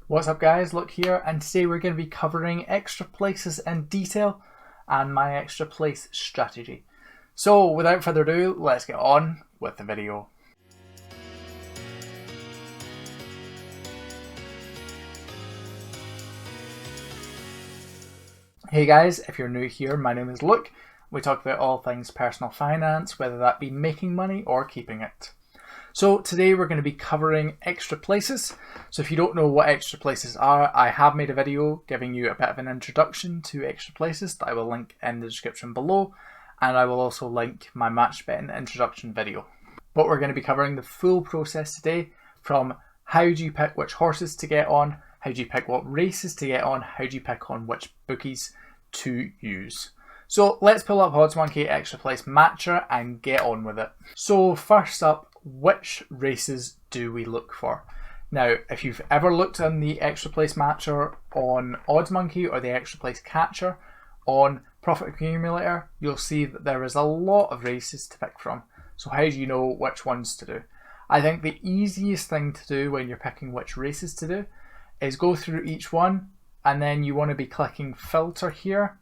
What's up guys, Luke here, and today we're going to be covering extra places in detail and my extra place strategy. So without further ado, let's get on with the video. Hey guys, if you're new here, my name is Luke. We talk about all things personal finance, whether that be making money or keeping it. So today we're going to be covering extra places. So if you don't know what extra places are, I have made a video giving you a bit of an introduction to extra places that I will link in the description below, and I will also link my match betting introduction video. But we're going to be covering the full process today, from how do you pick which horses to get on, how do you pick what races to get on, how do you pick on which bookies to use. So let's pull up OddsMonkey Extra Place Matcher and get on with it. So first up, which races do we look for? Now, if you've ever looked on the Extra Place Matcher on OddsMonkey or the Extra Place Catcher on Profit Accumulator, you'll see that there is a lot of races to pick from. So how do you know which ones to do? I think the easiest thing to do when you're picking which races to do is go through each one, and then you want to be clicking filter here,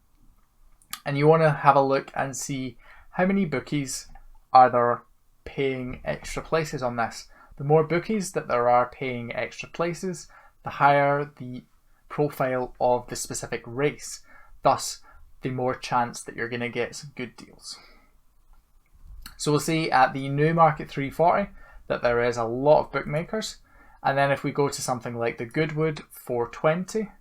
and you want to have a look and see how many bookies are there paying extra places on this. The more bookies that there are paying extra places, the higher the profile of the specific race, thus the more chance that you're going to get some good deals. So we'll see at the Newmarket 340 that there is a lot of bookmakers, and then if we go to something like the Goodwood 420,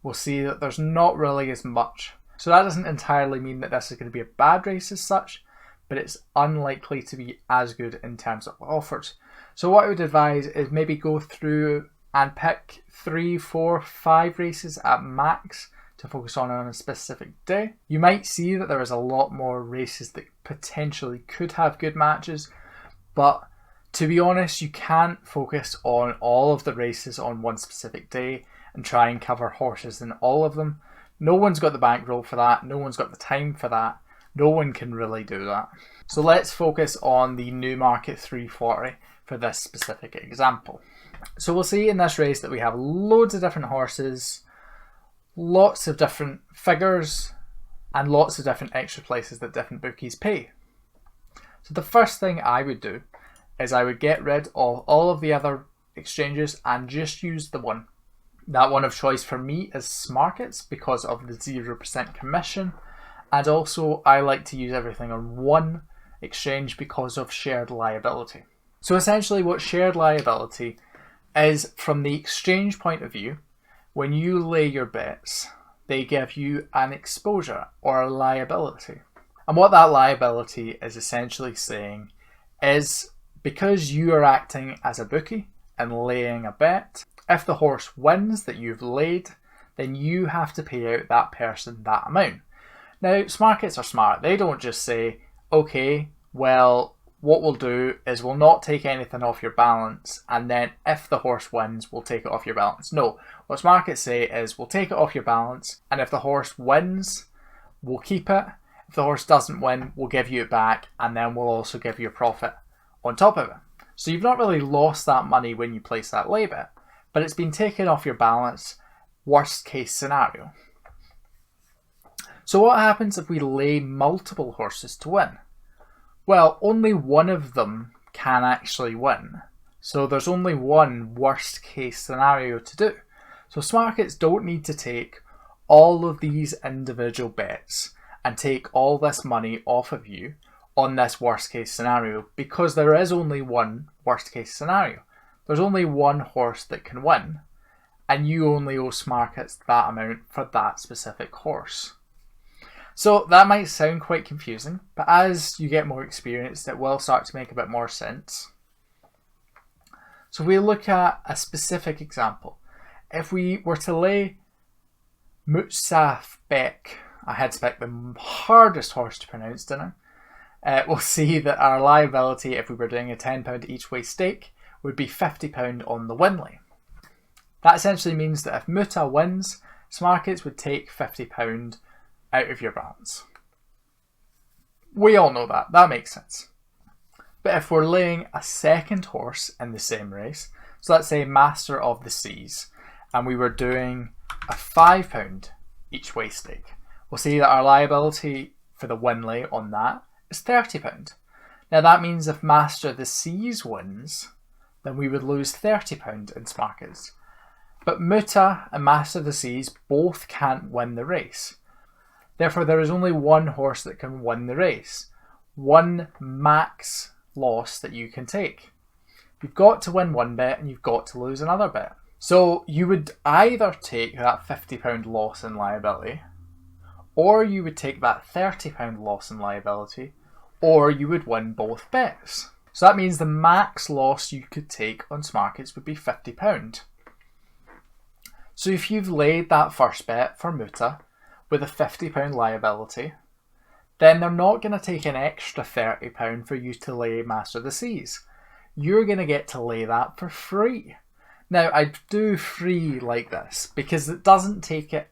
we'll see that there's not really as much. So that doesn't entirely mean that this is going to be a bad race as such, but it's unlikely to be as good in terms of offers. So what I would advise is maybe go through and pick 3, 4, 5 races at max to focus on a specific day. You might see that there is a lot more races that potentially could have good matches, but to be honest, you can't focus on all of the races on one specific day and try and cover horses in all of them. No one's got the bankroll for that, no one's got the time for that. No one can really do that. So let's focus on the Newmarket 340 for this specific example. So we'll see in this race that we have loads of different horses, lots of different figures, and lots of different extra places that different bookies pay. So the first thing I would do is I would get rid of all of the other exchanges and just use the one. That one of choice for me is Smarkets because of the 0% commission. And also I like to use everything on one exchange because of shared liability. So essentially what shared liability is, from the exchange point of view, when you lay your bets, they give you an exposure or a liability. And what that liability is essentially saying is, because you are acting as a bookie and laying a bet, if the horse wins that you've laid, then you have to pay out that person that amount. Now, Smarkets are smart. They don't just say, okay, well, what we'll do is we'll not take anything off your balance, and then if the horse wins, we'll take it off your balance. No, what Smarkets say is we'll take it off your balance, and if the horse wins, we'll keep it. If the horse doesn't win, we'll give you it back, and then we'll also give you a profit on top of it. So you've not really lost that money when you place that lay bet, but it's been taken off your balance, worst case scenario. So what happens if we lay multiple horses to win? Well, only one of them can actually win. So there's only one worst case scenario to do. So Smarkets don't need to take all of these individual bets and take all this money off of you on this worst case scenario, because there is only one worst case scenario. There's only one horse that can win, and you only owe Smarkets that amount for that specific horse. So that might sound quite confusing, but as you get more experience, it will start to make a bit more sense. So if we look at a specific example, if we were to lay Mutsaf Bek, I had to pick the hardest horse to pronounce, didn't I? We'll see that our liability, if we were doing a £10 each way stake, would be £50 on the win lay. That essentially means that if Muta wins, Smarkets would take £50 out of your balance. We all know that. That makes sense. But if we're laying a second horse in the same race, so let's say Master of the Seas, and we were doing a £5 each way stake, we'll see that our liability for the win lay on that is £30. Now that means if Master of the Seas wins, then we would lose £30 in Smarkets. But Muta and Master of the Seas both can't win the race. Therefore, there is only one horse that can win the race. One max loss that you can take. You've got to win one bet and you've got to lose another bet. So you would either take that £50 loss in liability, or you would take that £30 loss in liability, or you would win both bets. So that means the max loss you could take on Smarkets would be £50. So if you've laid that first bet for Muta with a £50 liability, then they're not going to take an extra £30 for you to lay Master of the Seas. You're going to get to lay that for free. Now, I do free like this because it doesn't take it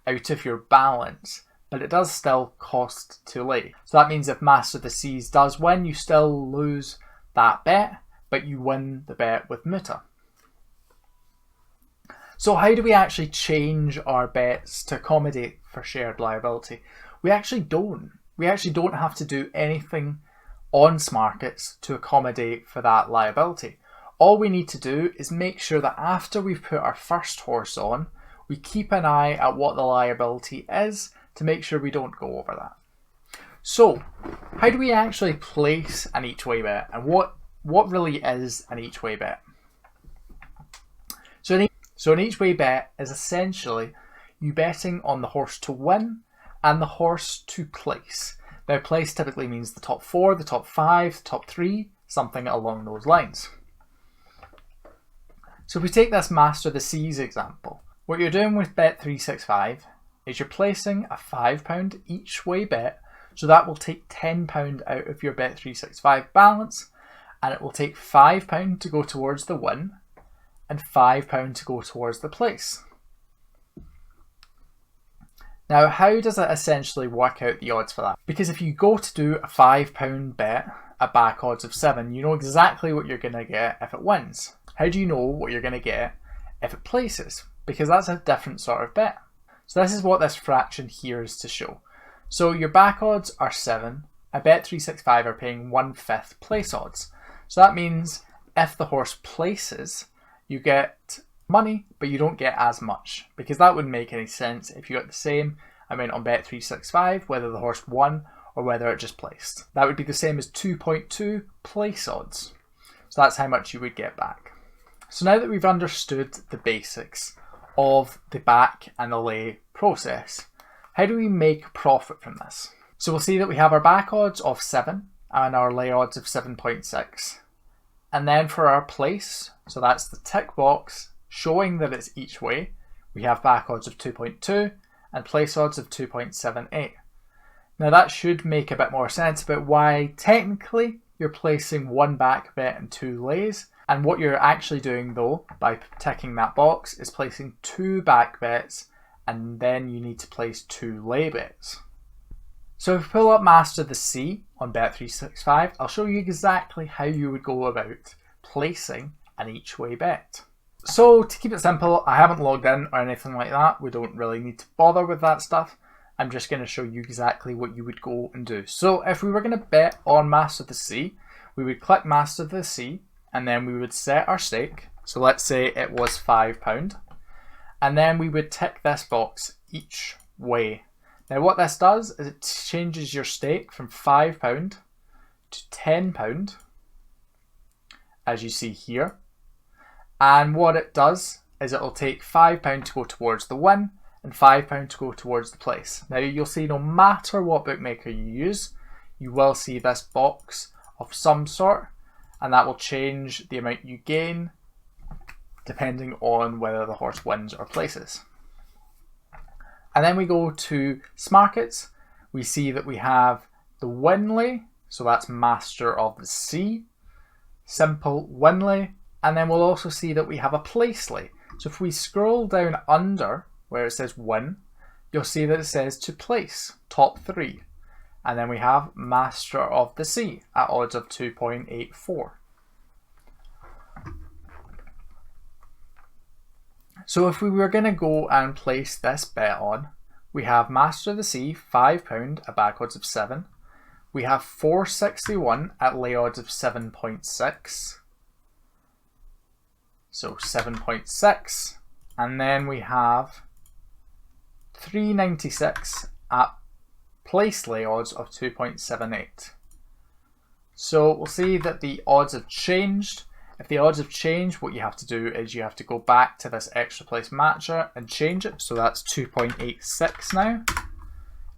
out of your balance, but it does still cost to lay. So that means if Master of the Seas does win, you still lose that bet, but you win the bet with Muta. So how do we actually change our bets to accommodate for shared liability? We actually don't. We actually don't have to do anything on Smarkets to accommodate for that liability. All we need to do is make sure that after we've put our first horse on, we keep an eye at what the liability is to make sure we don't go over that. So, how do we actually place an each way bet, and what really is an each way bet? So an each way bet is essentially you betting on the horse to win and the horse to place. Now, place typically means the top 4, the top 5, the top 3, something along those lines. So if we take this Master of the Seas example, what you're doing with Bet365 is you're placing a £5 each way bet, so that will take £10 out of your Bet365 balance, and it will take £5 to go towards the win and £5 to go towards the place. Now, how does it essentially work out the odds for that? Because if you go to do a £5 bet at back odds of 7, you know exactly what you're going to get if it wins. How do you know what you're going to get if it places? Because that's a different sort of bet. So this is what this fraction here is to show. So your back odds are 7. I bet 365 are paying 1/5 place odds. So that means if the horse places, you get money, but you don't get as much, because that wouldn't make any sense if you got the same amount on Bet365, whether the horse won or whether it just placed. That would be the same as 2.2 place odds. So that's how much you would get back. So now that we've understood the basics of the back and the lay process, how do we make profit from this? So we'll see that we have our back odds of 7 and our lay odds of 7.6. And then for our place, so that's the tick box showing that it's each way, we have back odds of 2.2 and place odds of 2.78. Now that should make a bit more sense about why technically you're placing one back bet and 2 lays, and what you're actually doing though by ticking that box is placing 2 back bets, and then you need to place 2 lay bets. So if we pull up Master of the Sea on Bet365, I'll show you exactly how you would go about placing an each way bet. So to keep it simple, I haven't logged in or anything like that. We don't really need to bother with that stuff. I'm just going to show you exactly what you would go and do. So if we were going to bet on Master of the Sea, we would click Master of the Sea, and then we would set our stake. So let's say it was £5. And then we would tick this box each way. Now what this does is it changes your stake from £5 to £10, as you see here. And what it does is it will take £5 to go towards the win and £5 to go towards the place. Now you'll see no matter what bookmaker you use, you will see this box of some sort, and that will change the amount you gain depending on whether the horse wins or places. And then we go to Smarkets. We see that we have the win lay, so that's Master of the Sea, simple win lay, and then we'll also see that we have a place lay. So if we scroll down under where it says win, you'll see that it says to place, top 3. And then we have Master of the Sea at odds of 2.84. So if we were going to go and place this bet on, we have Master of the Sea, £5 at back odds of 7. We have 461 at lay odds of 7.6. So 7.6. And then we have 396 at place lay odds of 2.78. So we'll see that the odds have changed. If the odds have changed, what you have to do is you have to go back to this extra place matcher and change it. So that's 2.86 now.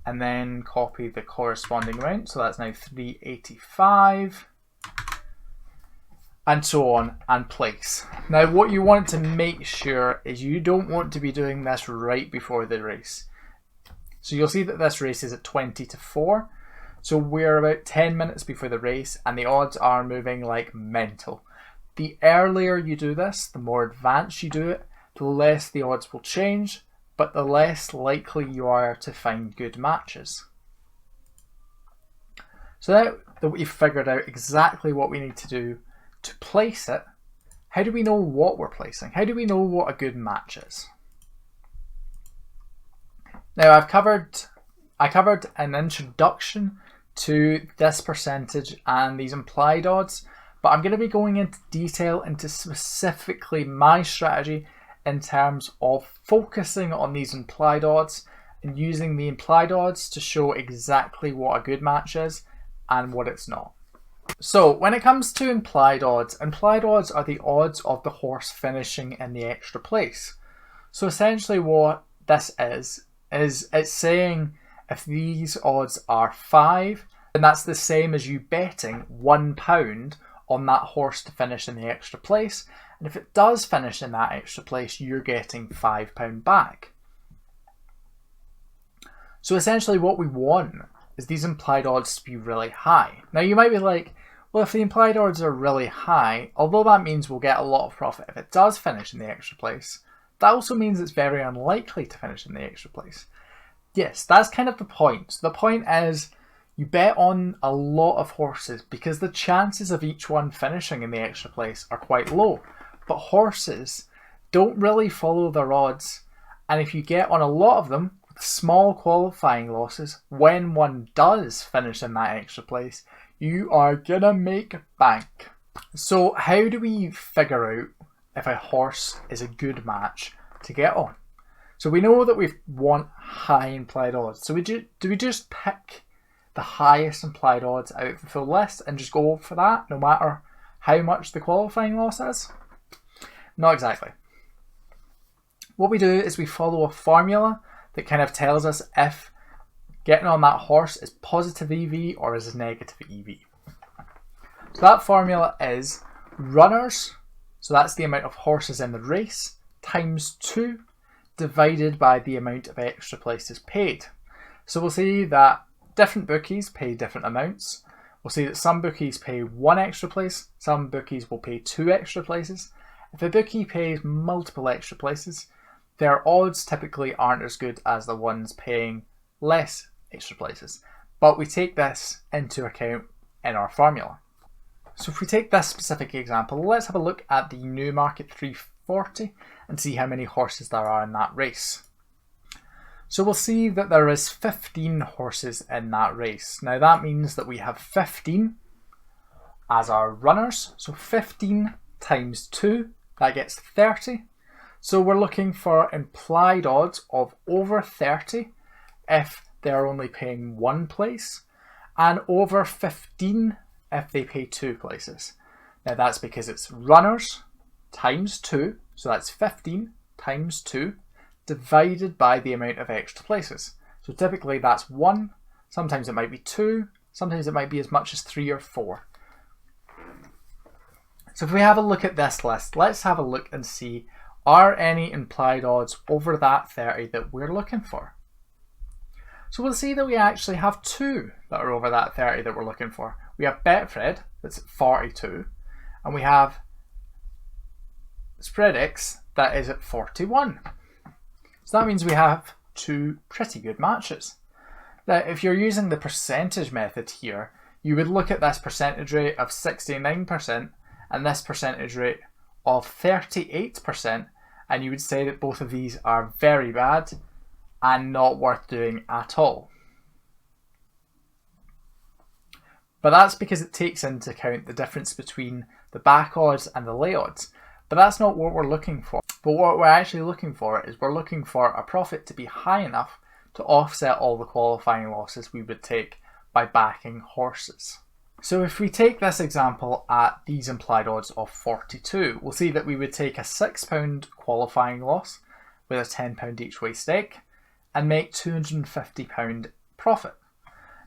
And then copy the corresponding amount. So that's now 385. And so on, and place. Now what you want to make sure is you don't want to be doing this right before the race. So you'll see that this race is at 20-4. So we're about 10 minutes before the race and the odds are moving like mental. The earlier you do this, the more advanced you do it, the less the odds will change, but the less likely you are to find good matches. So now that we've figured out exactly what we need to do to place it, how do we know what we're placing? How do we know what a good match is? Now I covered an introduction to this percentage and these implied odds, but I'm going to be going into detail into specifically my strategy in terms of focusing on these implied odds and using the implied odds to show exactly what a good match is and what it's not. So when it comes to implied odds are the odds of the horse finishing in the extra place. So essentially what this is it's saying if these odds are 5, then that's the same as you betting £1 on that horse to finish in the extra place. And if it does finish in that extra place, you're getting £5 back. So essentially what we want is these implied odds to be really high. Now you might be like, well, if the implied odds are really high, although that means we'll get a lot of profit if it does finish in the extra place, that also means it's very unlikely to finish in the extra place. Yes, that's kind of the point. So the point is you bet on a lot of horses because the chances of each one finishing in the extra place are quite low. But horses don't really follow their odds, and if you get on a lot of them with small qualifying losses, when one does finish in that extra place, you are gonna make bank. So how do we figure out if a horse is a good match to get on? So we know that we want high implied odds. So do we just pick the highest implied odds out of the full list and just go for that no matter how much the qualifying loss is? Not exactly. What we do is we follow a formula that kind of tells us if getting on that horse is positive EV or is negative EV. So that formula is runners, so that's the amount of horses in the race, times 2 divided by the amount of extra places paid. So we'll see that different bookies pay different amounts. We'll see that some bookies pay 1 extra place, some bookies will pay 2 extra places. If a bookie pays multiple extra places, their odds typically aren't as good as the ones paying less extra places. But we take this into account in our formula. So if we take this specific example, let's have a look at the Newmarket 340 and see how many horses there are in that race. So we'll see that there is 15 horses in that race. Now that means that we have 15 as our runners. So 15 times 2, that gets 30. So we're looking for implied odds of over 30 if they're only paying 1 place, and over 15 if they pay 2 places. Now that's because it's runners times 2, so that's 15 times 2 divided by the amount of extra places. So typically that's 1, sometimes it might be 2, sometimes it might be as much as 3 or 4. So if we have a look at this list, let's have a look and see, are any implied odds over that 30 that we're looking for? So we'll see that we actually have 2 that are over that 30 that we're looking for. We have Betfred, that's at 42, and we have Spreadix, that is at 41. So that means we have 2 pretty good matches. Now, if you're using the percentage method here, you would look at this percentage rate of 69% and this percentage rate of 38%, and you would say that both of these are very bad and not worth doing at all. But that's because it takes into account the difference between the back odds and the lay odds. But that's not what we're looking for. But what we're actually looking for is we're looking for a profit to be high enough to offset all the qualifying losses we would take by backing horses. So if we take this example at these implied odds of 42, we'll see that we would take a £6 qualifying loss with a £10 each way stake and make £250 profit.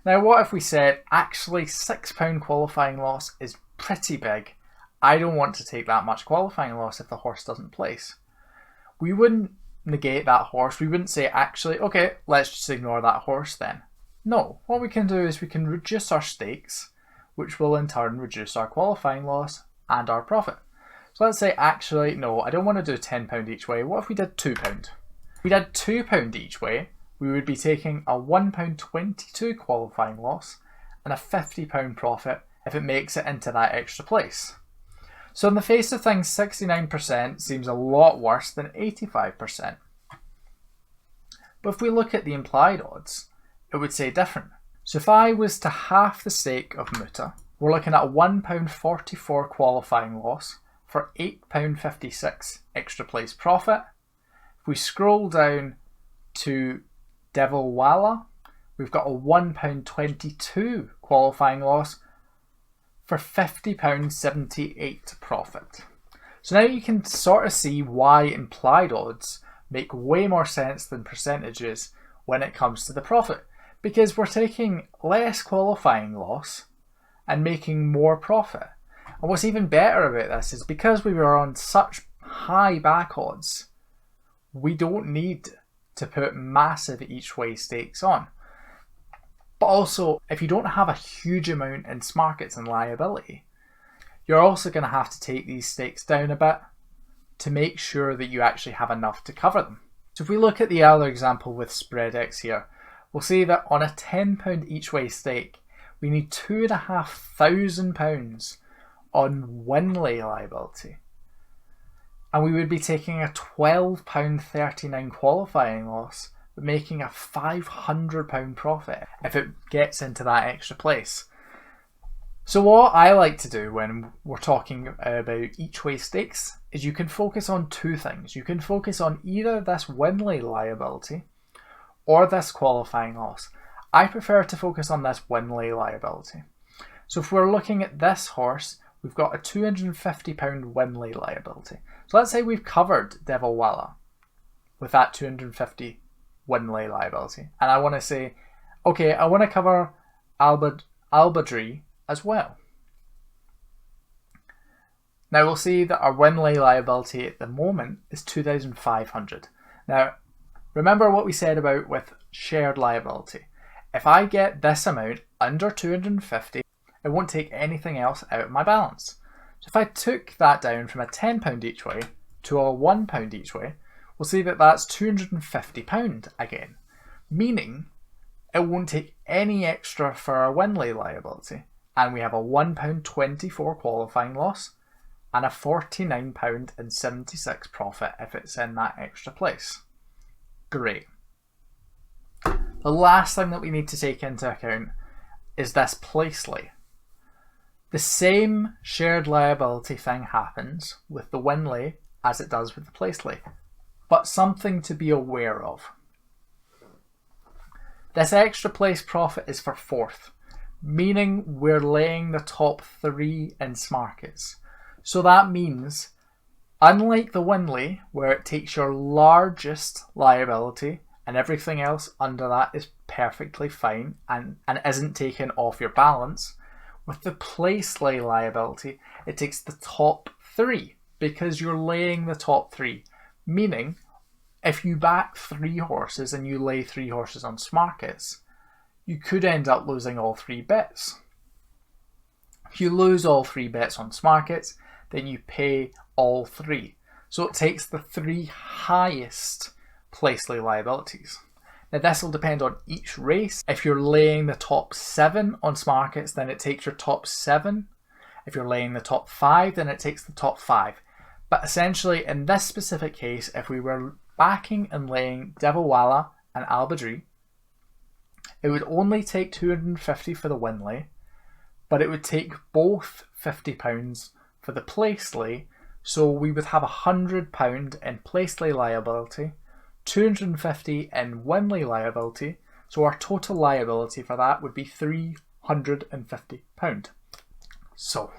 Now what if we said, actually £6 qualifying loss is pretty big. I don't want to take that much qualifying loss if the horse doesn't place. We wouldn't negate that horse. We wouldn't say, actually, okay, let's just ignore that horse then. No, what we can do is we can reduce our stakes, which will in turn reduce our qualifying loss and our profit. So let's say, actually, no, I don't want to do £10 each way. What if we did £2? If we did £2 each way, we would be taking a £1.22 qualifying loss and a £50 profit if it makes it into that extra place. So in the face of things, 69% seems a lot worse than 85%. But if we look at the implied odds, it would say different. So if I was to half the stake of Muta, we're looking at a £1.44 qualifying loss for £8.56 extra place profit. If we scroll down to Devil Walla, we've got a £1.22 qualifying loss for £50.78 profit. So now you can sort of see why implied odds make way more sense than percentages when it comes to the profit, because we're taking less qualifying loss and making more profit. And what's even better about this is because we were on such high back odds, we don't need to put massive each way stakes on. But also, if you don't have a huge amount in markets and liability, you're also going to have to take these stakes down a bit to make sure that you actually have enough to cover them. So if we look at the other example with spread X here, we'll see that on a £10 each way stake, we need £2,500 on win-lay liability. And we would be taking a £12.39 qualifying loss, but making a £500 profit if it gets into that extra place. So what I like to do when we're talking about each way stakes is you can focus on two things. You can focus on either this win-lay liability or this qualifying loss. I prefer to focus on this win-lay liability. So if we're looking at this horse, we've got a £250 win-lay liability. So let's say we've covered Devil Walla with that £250 win-lay liability. And I want to say, okay, I want to cover Albadree as well. Now we'll see that our win-lay liability at the moment is £2,500. Now, remember what we said about with shared liability. If I get this amount under 250, it won't take anything else out of my balance. So if I took that down from a £10 each way to a £1 each way, we'll see that that's £250 again, meaning it won't take any extra for our win-lay liability, and we have a £1.24 qualifying loss and a £49.76 profit if it's in that extra place. Great. The last thing that we need to take into account is this place lay. The same shared liability thing happens with the win lay as it does with the place lay, but something to be aware of. This extra place profit is for fourth, meaning we're laying the top 3 in markets. So that means, unlike the win lay, where it takes your largest liability and everything else under that is perfectly fine and isn't taken off your balance, with the place lay liability, it takes the top 3 because you're laying the top 3. Meaning, if you back 3 horses and you lay 3 horses on markets, you could end up losing all 3 bets. If you lose all 3 bets on markets, then you pay all 3. So it takes the 3 highest place lay liabilities. Now this will depend on each race. If you're laying the top 7 on markets, then it takes your top 7. If you're laying the top 5, then it takes the top 5. But essentially, in this specific case, if we were backing and laying Devilwala and Albadri, it would only take 250 for the win lay, but it would take both £50 for the place lay, so we would have £100 in place lay liability, 250 in win lay liability, so our total liability for that would be £350. So,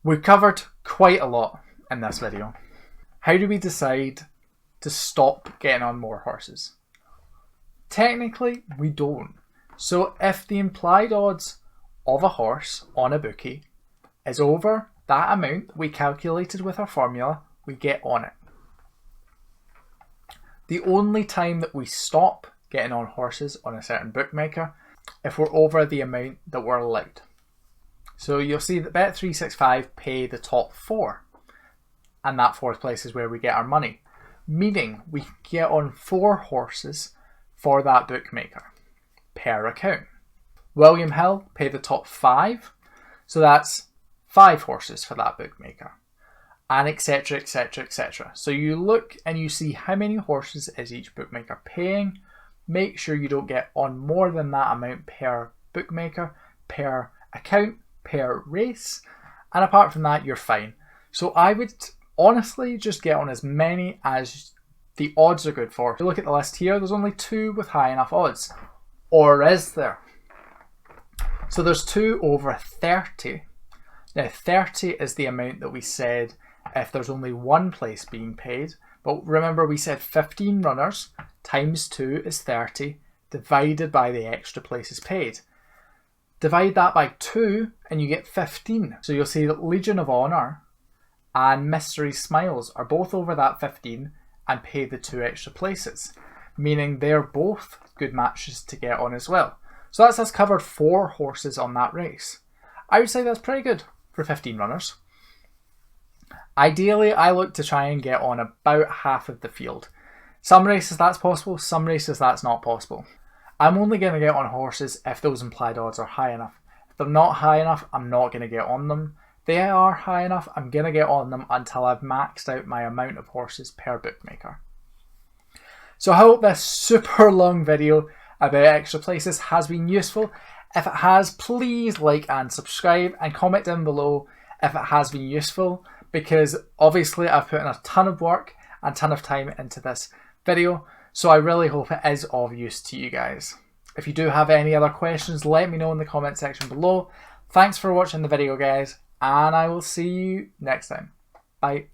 we've covered quite a lot in this video. How do we decide to stop getting on more horses? Technically, we don't. So if the implied odds of a horse on a bookie is over that amount we calculated with our formula, we get on it. The only time that we stop getting on horses on a certain bookmaker if we're over the amount that we're allowed. So you'll see that Bet365 pay the top 4, and that 4th place is where we get our money, meaning we can get on 4 horses for that bookmaker per account. William Hill pay the top 5, so that's 5 horses for that bookmaker, and etc, etc, etc. So you look and you see how many horses is each bookmaker paying. Make sure you don't get on more than that amount per bookmaker, per account, per race, and apart from that you're fine. So I would honestly just get on as many as the odds are good for. If you look at the list here, there's only 2 with high enough odds. Or is there? So there's 2 over 30. Now 30 is the amount that we said if there's only 1 place being paid. But remember we said 15 runners times 2 is 30 divided by the extra places paid. Divide that by 2 and you get 15. So you'll see that Legion of Honor and Mystery Smiles are both over that 15 and pay the 2 extra places, meaning they're both good matches to get on as well. So that's us covered 4 horses on that race. I would say that's pretty good for 15 runners. Ideally, I look to try and get on about half of the field. Some races that's possible, some races that's not possible. I'm only going to get on horses if those implied odds are high enough. If they're not high enough, I'm not going to get on them. If they are high enough, I'm going to get on them until I've maxed out my amount of horses per bookmaker. So I hope this super long video about extra places has been useful. If it has, please like and subscribe and comment down below if it has been useful, because obviously I've put in a ton of work and a ton of time into this video. So I really hope it is of use to you guys. If you do have any other questions, let me know in the comment section below. Thanks for watching the video, guys, and I will see you next time. Bye.